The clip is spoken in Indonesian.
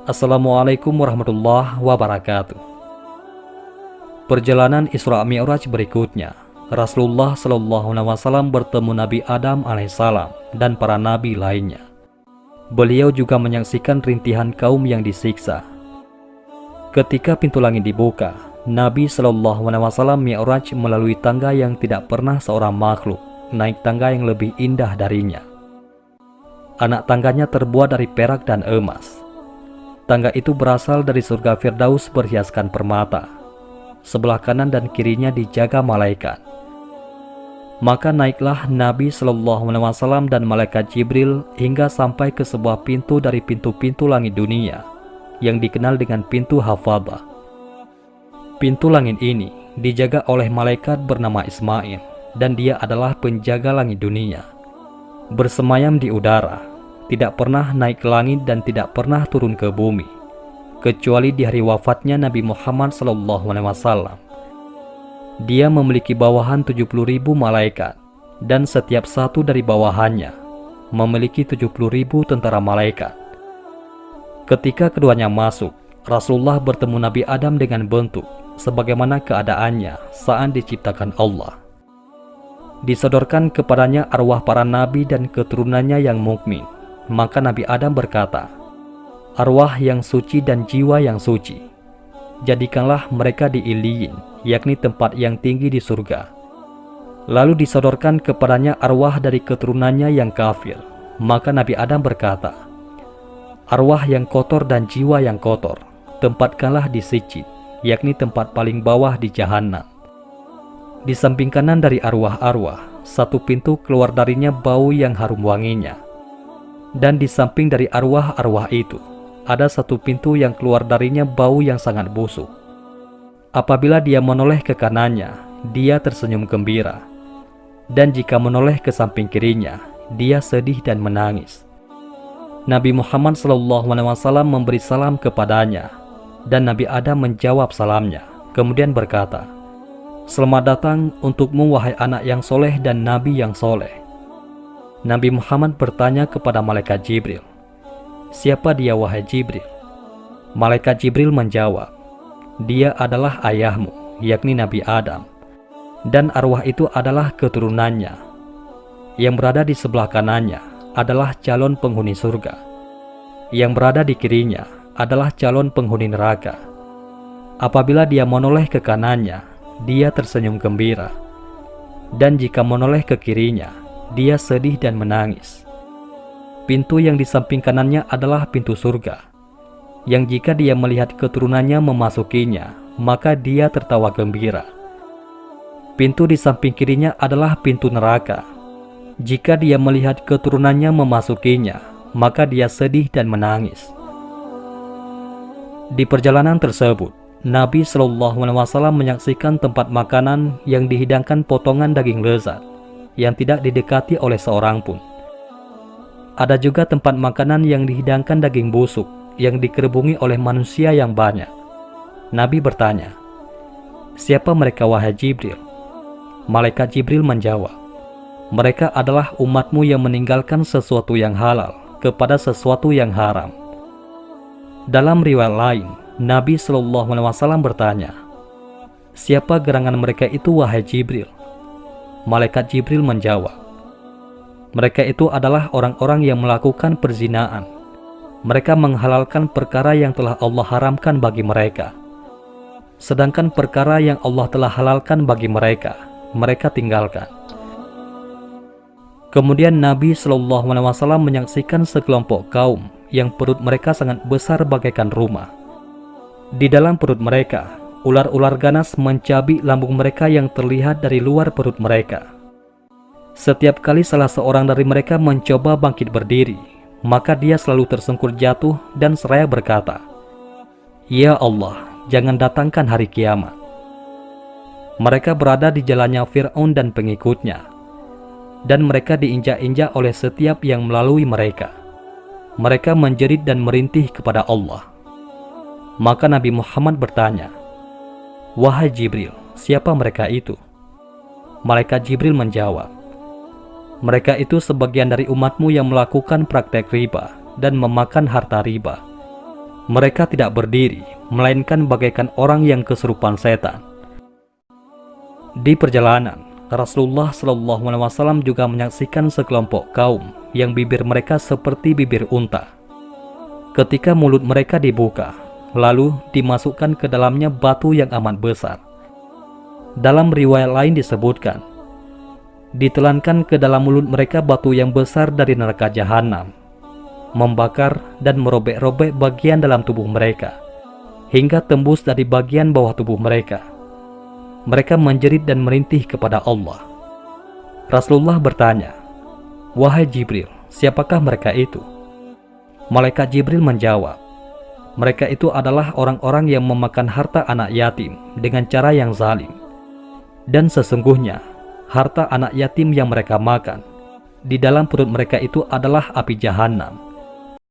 Assalamualaikum warahmatullahi wabarakatuh. Perjalanan Isra Mi'raj berikutnya, Rasulullah Shallallahu Alaihi Wasallam bertemu Nabi Adam alaihissalam dan para nabi lainnya. Beliau juga menyaksikan rintihan kaum yang disiksa. Ketika pintu langit dibuka, Nabi Shallallahu Alaihi Wasallam Mi'raj melalui tangga yang tidak pernah seorang makhluk naik tangga yang lebih indah darinya. Anak tangganya terbuat dari perak dan emas. Tangga itu berasal dari surga Firdaus berhiaskan permata. Sebelah kanan dan kirinya dijaga malaikat. Maka naiklah Nabi Shallallahu Alaihi Wasallam dan malaikat Jibril hingga sampai ke sebuah pintu dari pintu-pintu langit dunia yang dikenal dengan pintu Hafadzah. Pintu langit ini dijaga oleh malaikat bernama Ismail dan dia adalah penjaga langit dunia. Bersemayam di udara, tidak pernah naik ke langit dan tidak pernah turun ke bumi, kecuali di hari wafatnya Nabi Muhammad SAW. Dia memiliki bawahan 70.000 malaikat, dan setiap satu dari bawahannya memiliki 70.000 tentara malaikat. Ketika keduanya masuk, Rasulullah bertemu Nabi Adam dengan bentuk sebagaimana keadaannya saat diciptakan Allah. Disodorkan kepadanya arwah para nabi dan keturunannya yang mukmin. Maka Nabi Adam berkata, "Arwah yang suci dan jiwa yang suci, jadikanlah mereka di Iliyin, yakni tempat yang tinggi di surga." Lalu disodorkan kepadanya arwah dari keturunannya yang kafir. Maka Nabi Adam berkata, "Arwah yang kotor dan jiwa yang kotor, tempatkanlah di Sijjin, yakni tempat paling bawah di Jahannam." Di samping kanan dari arwah-arwah, satu pintu keluar darinya bau yang harum wanginya. Dan di samping dari arwah-arwah itu, ada satu pintu yang keluar darinya bau yang sangat busuk. Apabila dia menoleh ke kanannya, dia tersenyum gembira. Dan jika menoleh ke samping kirinya, dia sedih dan menangis. Nabi Muhammad SAW memberi salam kepadanya, dan Nabi Adam menjawab salamnya, kemudian berkata, "Selamat datang untukmu wahai anak yang soleh dan nabi yang soleh." Nabi Muhammad bertanya kepada malaikat Jibril, "Siapa dia wahai Jibril?" Malaikat Jibril menjawab, "Dia adalah ayahmu, yakni Nabi Adam, dan arwah itu adalah keturunannya. Yang berada di sebelah kanannya adalah calon penghuni surga. Yang berada di kirinya adalah calon penghuni neraka. Apabila dia menoleh ke kanannya, dia tersenyum gembira, dan jika menoleh ke kirinya, dia sedih dan menangis. Pintu yang di samping kanannya adalah pintu surga, yang jika dia melihat keturunannya memasukinya, maka dia tertawa gembira. Pintu di samping kirinya adalah pintu neraka. Jika dia melihat keturunannya memasukinya, maka dia sedih dan menangis." Di perjalanan tersebut, Nabi SAW menyaksikan tempat makanan yang dihidangkan potongan daging lezat yang tidak didekati oleh seorang pun. Ada juga tempat makanan yang dihidangkan daging busuk yang dikerubungi oleh manusia yang banyak. Nabi bertanya, "Siapa mereka wahai Jibril?" Malaikat Jibril menjawab, "Mereka adalah umatmu yang meninggalkan sesuatu yang halal kepada sesuatu yang haram." Dalam riwayat lain, Nabi SAW bertanya, "Siapa gerangan mereka itu wahai Jibril?" Malaikat Jibril menjawab, "Mereka itu adalah orang-orang yang melakukan perzinaan. Mereka menghalalkan perkara yang telah Allah haramkan bagi mereka. Sedangkan perkara yang Allah telah halalkan bagi mereka, mereka tinggalkan." Kemudian Nabi SAW menyaksikan sekelompok kaum yang perut mereka sangat besar bagaikan rumah. Di dalam perut mereka, ular-ular ganas mencabik lambung mereka yang terlihat dari luar perut mereka. Setiap kali salah seorang dari mereka mencoba bangkit berdiri, maka dia selalu tersungkur jatuh dan seraya berkata, "Ya Allah, jangan datangkan hari kiamat." Mereka berada di jalannya Fir'aun dan pengikutnya, dan mereka diinjak-injak oleh setiap yang melalui mereka. Mereka menjerit dan merintih kepada Allah. Maka Nabi Muhammad bertanya, "Wahai Jibril, siapa mereka itu?" Malaikat Jibril menjawab, "Mereka itu sebagian dari umatmu yang melakukan praktek riba dan memakan harta riba. Mereka tidak berdiri, melainkan bagaikan orang yang kesurupan setan. Di perjalanan, Rasulullah Shallallahu Alaihi Wasallam juga menyaksikan sekelompok kaum yang bibir mereka seperti bibir unta. Ketika mulut mereka dibuka, lalu dimasukkan ke dalamnya batu yang amat besar. Dalam riwayat lain disebutkan, ditelankan ke dalam mulut mereka batu yang besar dari neraka jahanam, membakar dan merobek-robek bagian dalam tubuh mereka, hingga tembus dari bagian bawah tubuh mereka. Mereka menjerit dan merintih kepada Allah. Rasulullah bertanya, "Wahai Jibril, siapakah mereka itu?" Malaikat Jibril menjawab, "Mereka itu adalah orang-orang yang memakan harta anak yatim dengan cara yang zalim. Dan sesungguhnya, harta anak yatim yang mereka makan, di dalam perut mereka itu adalah api jahanam,